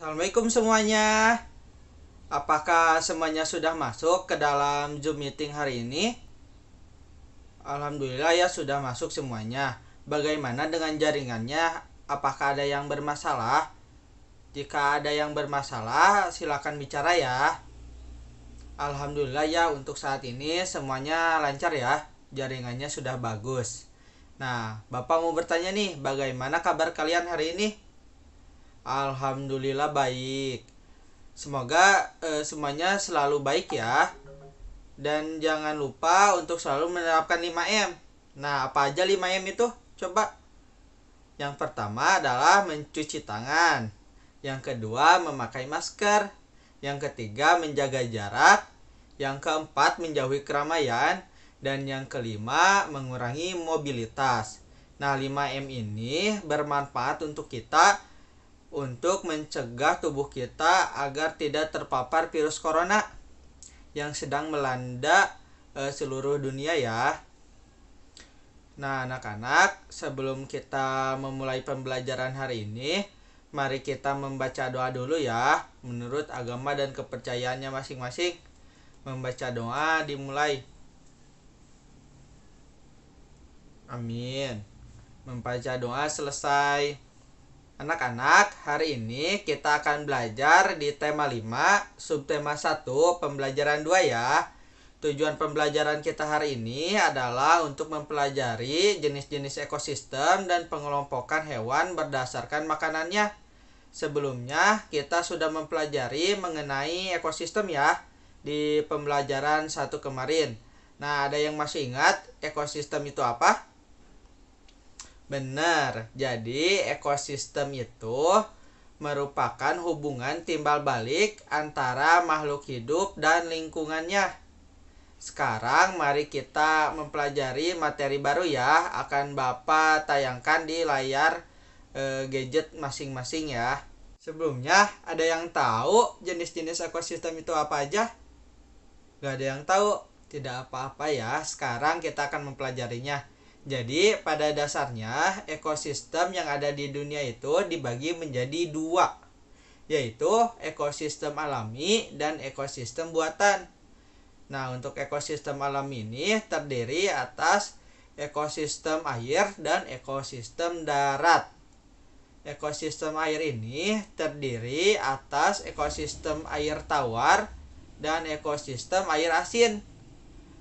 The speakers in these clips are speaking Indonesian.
Assalamualaikum semuanya. Apakah semuanya sudah masuk ke dalam Zoom meeting hari ini? Alhamdulillah ya sudah masuk semuanya. Bagaimana dengan jaringannya? Apakah ada yang bermasalah? Jika ada yang bermasalah, silakan bicara ya. Alhamdulillah ya untuk saat ini semuanya lancar ya. Jaringannya sudah bagus. Nah, Bapak mau bertanya nih, bagaimana kabar kalian hari ini? Alhamdulillah baik. Semoga semuanya selalu baik ya. Dan jangan lupa untuk selalu menerapkan 5M. Nah, apa aja 5M itu? Coba. Yang pertama adalah mencuci tangan. Yang kedua, memakai masker. Yang ketiga, menjaga jarak. Yang keempat, menjauhi keramaian. Dan yang kelima, mengurangi mobilitas. Nah, 5M ini bermanfaat untuk kita untuk mencegah tubuh kita agar tidak terpapar virus corona yang sedang melanda seluruh dunia ya. Nah, anak-anak, sebelum kita memulai pembelajaran hari ini, mari kita membaca doa dulu ya, menurut agama dan kepercayaannya masing-masing. Membaca doa dimulai. Amin. Membaca doa selesai. Anak-anak, hari ini kita akan belajar di tema 5, subtema 1, pembelajaran 2 ya. Tujuan pembelajaran kita hari ini adalah untuk mempelajari jenis-jenis ekosistem dan pengelompokan hewan berdasarkan makanannya. Sebelumnya, kita sudah mempelajari mengenai ekosistem ya di pembelajaran 1 kemarin. Nah, ada yang masih ingat ekosistem itu apa? Benar, jadi ekosistem itu merupakan hubungan timbal balik antara makhluk hidup dan lingkungannya. Sekarang mari kita mempelajari materi baru ya, akan Bapak tayangkan di layar gadget masing-masing ya. Sebelumnya, ada yang tahu jenis-jenis ekosistem itu apa aja? Gak ada yang tahu? Tidak apa-apa ya, sekarang kita akan mempelajarinya. Jadi pada dasarnya ekosistem yang ada di dunia itu dibagi menjadi dua, yaitu ekosistem alami dan ekosistem buatan. Nah, untuk ekosistem alami ini terdiri atas ekosistem air dan ekosistem darat. Ekosistem air ini terdiri atas ekosistem air tawar dan ekosistem air asin.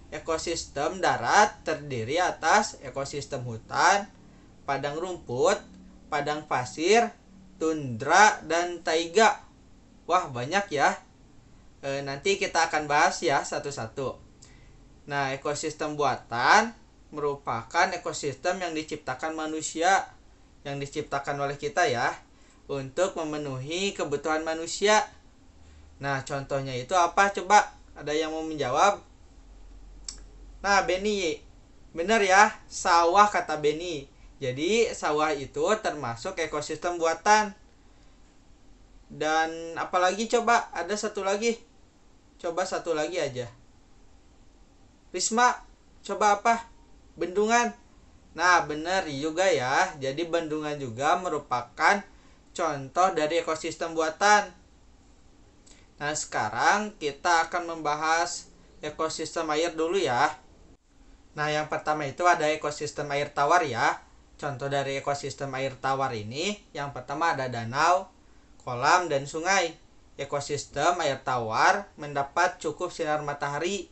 Ekosistem darat terdiri atas ekosistem hutan, padang rumput, padang pasir, tundra, dan taiga. Wah, banyak ya. Nanti kita akan bahas ya satu-satu. Nah, ekosistem buatan merupakan ekosistem yang diciptakan manusia, yang diciptakan oleh kita ya, untuk memenuhi kebutuhan manusia. Nah, contohnya itu apa? Coba, ada yang mau menjawab? Nah, Beni, benar ya, sawah kata Beni. Jadi, sawah itu termasuk ekosistem buatan. Dan apalagi coba, ada satu lagi. Coba satu lagi aja. Risma, coba apa? Bendungan. Nah, benar juga ya. Jadi, bendungan juga merupakan contoh dari ekosistem buatan. Nah, sekarang kita akan membahas ekosistem air dulu ya. Nah, yang pertama itu ada ekosistem air tawar ya. Contoh dari ekosistem air tawar ini, yang pertama ada danau, kolam, dan sungai. Ekosistem air tawar mendapat cukup sinar matahari.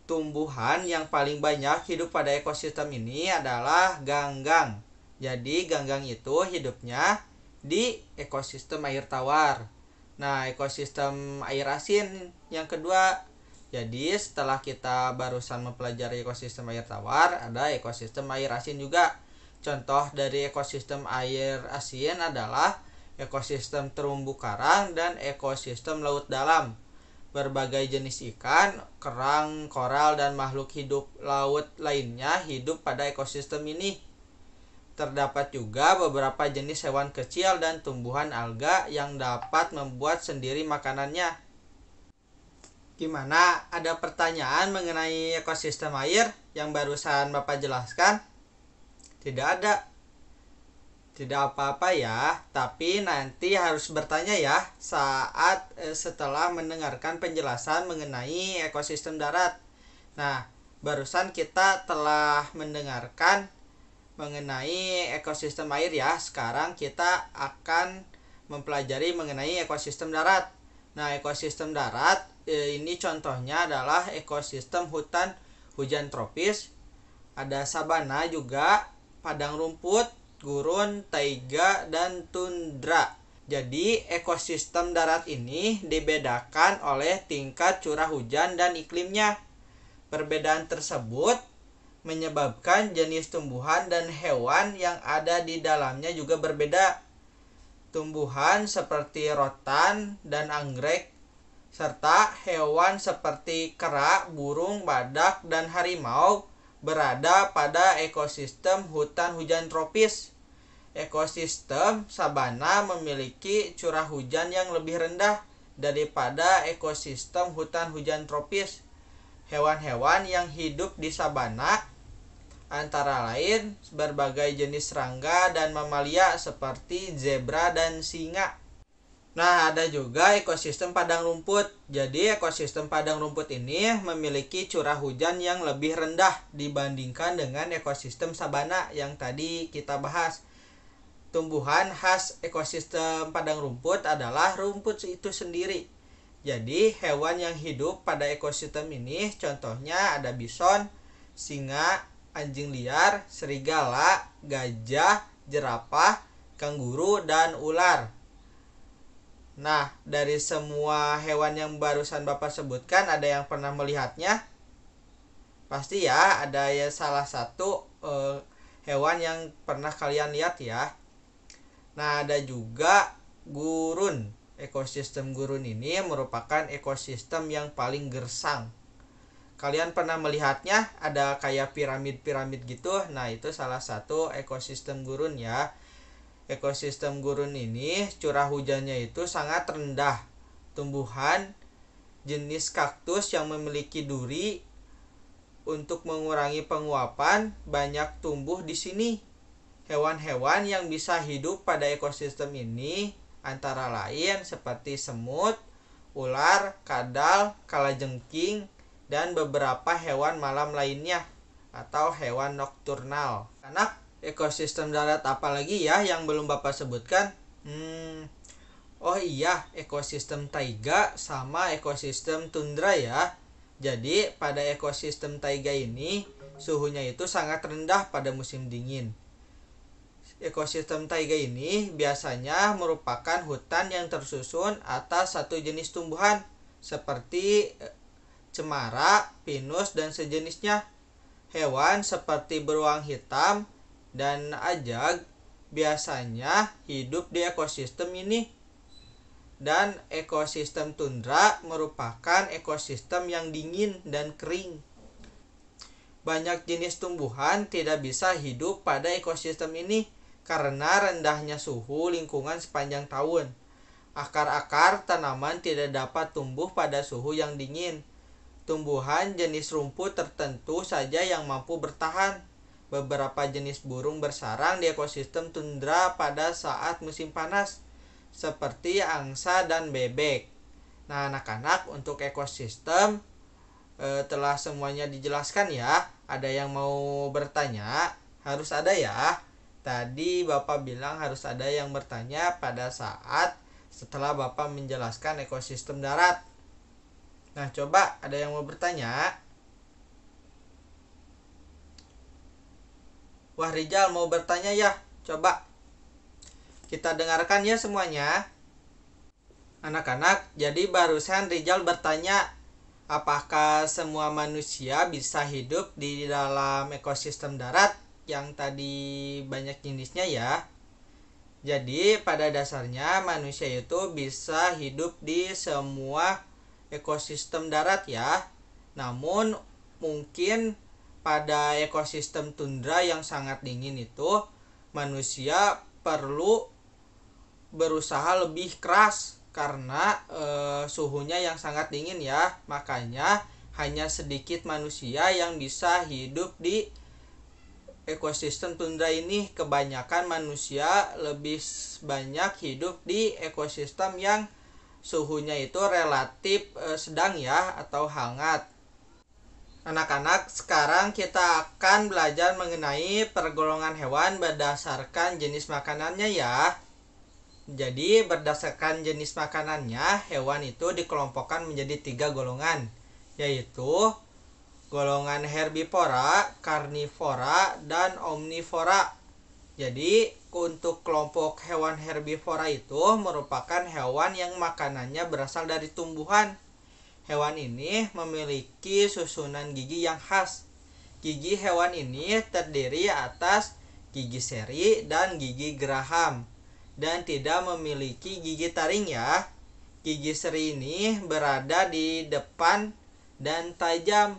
Tumbuhan yang paling banyak hidup pada ekosistem ini adalah ganggang. Jadi, ganggang itu hidupnya di ekosistem air tawar. Nah, ekosistem air asin yang kedua. Jadi setelah kita barusan mempelajari ekosistem air tawar, ada ekosistem air asin juga. Contoh dari ekosistem air asin adalah ekosistem terumbu karang dan ekosistem laut dalam. Berbagai jenis ikan, kerang, koral, dan makhluk hidup laut lainnya hidup pada ekosistem ini. Terdapat juga beberapa jenis hewan kecil dan tumbuhan alga yang dapat membuat sendiri makanannya. Gimana? Ada pertanyaan mengenai ekosistem air yang barusan Bapak jelaskan? Tidak ada. Tidak apa-apa ya, tapi nanti harus bertanya ya saat setelah mendengarkan penjelasan mengenai ekosistem darat. Nah, barusan kita telah mendengarkan mengenai ekosistem air ya. Sekarang kita akan mempelajari mengenai ekosistem darat. Nah, ekosistem darat ini contohnya adalah ekosistem hutan hujan tropis, ada sabana juga, padang rumput, gurun, taiga, dan tundra. Jadi, ekosistem darat ini dibedakan oleh tingkat curah hujan dan iklimnya. Perbedaan tersebut menyebabkan jenis tumbuhan dan hewan yang ada di dalamnya juga berbeda. Tumbuhan seperti rotan dan anggrek, serta hewan seperti kera, burung, badak, dan harimau berada pada ekosistem hutan hujan tropis. Ekosistem sabana memiliki curah hujan yang lebih rendah daripada ekosistem hutan hujan tropis. Hewan-hewan yang hidup di sabana antara lain berbagai jenis serangga dan mamalia seperti zebra dan singa. Nah, ada juga ekosistem padang rumput. Jadi, ekosistem padang rumput ini memiliki curah hujan yang lebih rendah dibandingkan dengan ekosistem sabana yang tadi kita bahas. Tumbuhan khas ekosistem padang rumput adalah rumput itu sendiri. Jadi, hewan yang hidup pada ekosistem ini contohnya ada bison, singa, anjing liar, serigala, gajah, jerapah, kanguru, dan ular. Nah, dari semua hewan yang barusan Bapak sebutkan, ada yang pernah melihatnya? Pasti ya, ada ya salah satu hewan yang pernah kalian lihat ya. Nah, ada juga gurun. Ekosistem gurun ini merupakan ekosistem yang paling gersang. Kalian pernah melihatnya? Ada kayak piramid-piramid gitu. Nah, itu salah satu ekosistem gurun ya. Ekosistem gurun ini curah hujannya itu sangat rendah. Tumbuhan jenis kaktus yang memiliki duri untuk mengurangi penguapan banyak tumbuh di sini. Hewan-hewan yang bisa hidup pada ekosistem ini antara lain seperti semut, ular, kadal, kalajengking, dan beberapa hewan malam lainnya atau hewan nokturnal. Ekosistem darat apa lagi ya yang belum Bapak sebutkan? Oh iya, ekosistem taiga sama ekosistem tundra ya. Jadi pada ekosistem taiga ini suhunya itu sangat rendah pada musim dingin. Ekosistem taiga ini biasanya merupakan hutan yang tersusun atas satu jenis tumbuhan seperti cemara, pinus, dan sejenisnya. Hewan seperti beruang hitam dan ajag biasanya hidup di ekosistem ini. Dan ekosistem tundra merupakan ekosistem yang dingin dan kering. Banyak jenis tumbuhan tidak bisa hidup pada ekosistem ini karena rendahnya suhu lingkungan sepanjang tahun. Akar-akar tanaman tidak dapat tumbuh pada suhu yang dingin. Tumbuhan jenis rumput tertentu saja yang mampu bertahan. Beberapa jenis burung bersarang di ekosistem tundra pada saat musim panas, seperti angsa dan bebek. Nah, anak-anak, untuk ekosistem telah semuanya dijelaskan ya. Ada yang mau bertanya? Harus ada ya. Tadi Bapak bilang harus ada yang bertanya pada saat setelah Bapak menjelaskan ekosistem darat. Nah, coba ada yang mau bertanya? Wah, Rizal mau bertanya ya? Coba kita dengarkan ya semuanya. Anak-anak, jadi barusan Rizal bertanya, apakah semua manusia bisa hidup di dalam ekosistem darat yang tadi banyak jenisnya ya? Jadi pada dasarnya manusia itu bisa hidup di semua ekosistem darat ya. Namun mungkin pada ekosistem tundra yang sangat dingin itu manusia perlu berusaha lebih keras karena suhunya yang sangat dingin ya. Makanya hanya sedikit manusia yang bisa hidup di ekosistem tundra ini kebanyakan manusia lebih banyak hidup di ekosistem yang suhunya itu relatif sedang ya atau hangat. Anak-anak, sekarang kita akan belajar mengenai pergolongan hewan berdasarkan jenis makanannya ya. Jadi berdasarkan jenis makanannya, hewan itu dikelompokkan menjadi 3 golongan, yaitu golongan herbivora, karnivora, dan omnivora. Jadi untuk kelompok hewan herbivora itu merupakan hewan yang makanannya berasal dari tumbuhan. Hewan ini memiliki susunan gigi yang khas. Gigi hewan ini terdiri atas gigi seri dan gigi geraham dan tidak memiliki gigi taring ya. Gigi seri ini berada di depan dan tajam.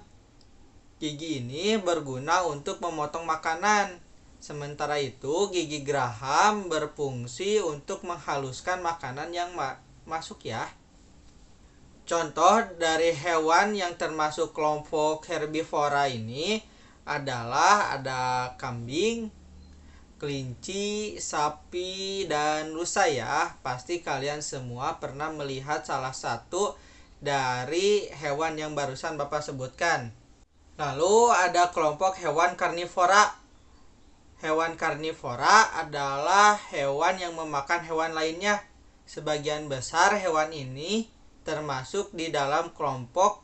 Gigi ini berguna untuk memotong makanan. Sementara itu, gigi geraham berfungsi untuk menghaluskan makanan yang masuk ya. Contoh dari hewan yang termasuk kelompok herbivora ini adalah ada kambing, kelinci, sapi, dan rusa ya. Pasti kalian semua pernah melihat salah satu dari hewan yang barusan Bapak sebutkan. Lalu ada kelompok hewan karnivora. Hewan karnivora adalah hewan yang memakan hewan lainnya. Sebagian besar hewan ini termasuk di dalam kelompok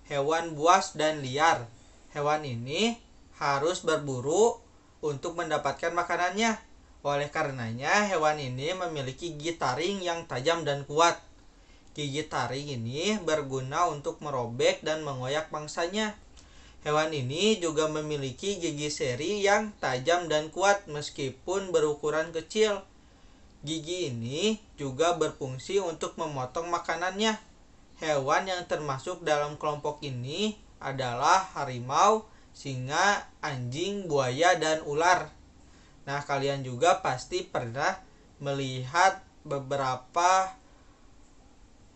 hewan buas dan liar. Hewan ini harus berburu untuk mendapatkan makanannya. Oleh karenanya, hewan ini memiliki gigi taring yang tajam dan kuat. Gigi taring ini berguna untuk merobek dan mengoyak mangsanya. Hewan ini juga memiliki gigi seri yang tajam dan kuat meskipun berukuran kecil. Gigi ini juga berfungsi untuk memotong makanannya. Hewan yang termasuk dalam kelompok ini adalah harimau, singa, anjing, buaya, dan ular. Nah, kalian juga pasti pernah melihat beberapa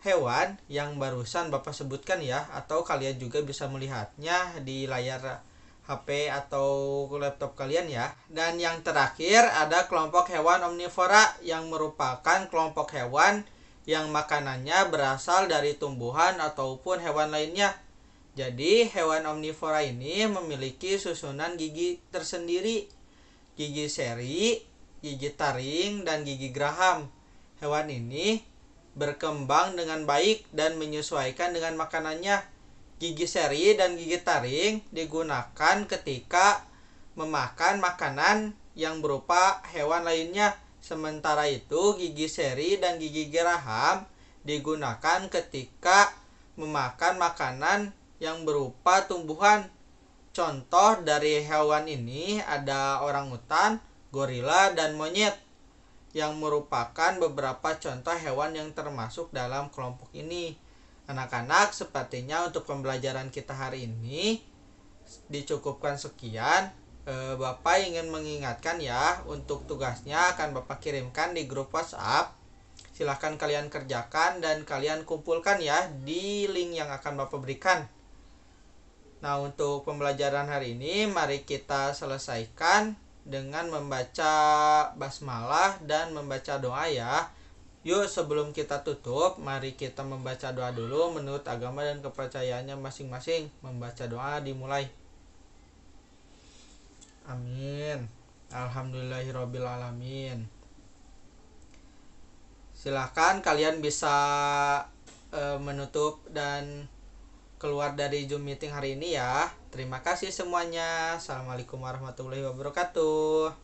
hewan yang barusan Bapak sebutkan ya, atau kalian juga bisa melihatnya di layar HP atau laptop kalian ya. Dan yang terakhir ada kelompok hewan omnivora yang merupakan kelompok hewan yang makanannya berasal dari tumbuhan ataupun hewan lainnya. Jadi hewan omnivora ini memiliki susunan gigi tersendiri, gigi seri, gigi taring, dan gigi geraham. Hewan ini berkembang dengan baik dan menyesuaikan dengan makanannya. Gigi seri dan gigi taring digunakan ketika memakan makanan yang berupa hewan lainnya. Sementara itu, gigi seri dan gigi geraham digunakan ketika memakan makanan yang berupa tumbuhan. Contoh dari hewan ini ada orangutan, gorila, dan monyet, yang merupakan beberapa contoh hewan yang termasuk dalam kelompok ini. Anak-anak, sepertinya untuk pembelajaran kita hari ini dicukupkan sekian. Bapak ingin mengingatkan ya, untuk tugasnya akan Bapak kirimkan di grup WhatsApp. Silahkan kalian kerjakan dan kalian kumpulkan ya di link yang akan Bapak berikan. Nah, untuk pembelajaran hari ini mari kita selesaikan dengan membaca basmalah dan membaca doa ya. Yuk, sebelum kita tutup, mari kita membaca doa dulu menurut agama dan kepercayaannya masing-masing. Membaca doa dimulai. Amin. Alhamdulillahirabbil alamin. Silahkan kalian bisa menutup dan keluar dari Zoom meeting hari ini ya. Terima kasih semuanya. Assalamualaikum warahmatullahi wabarakatuh.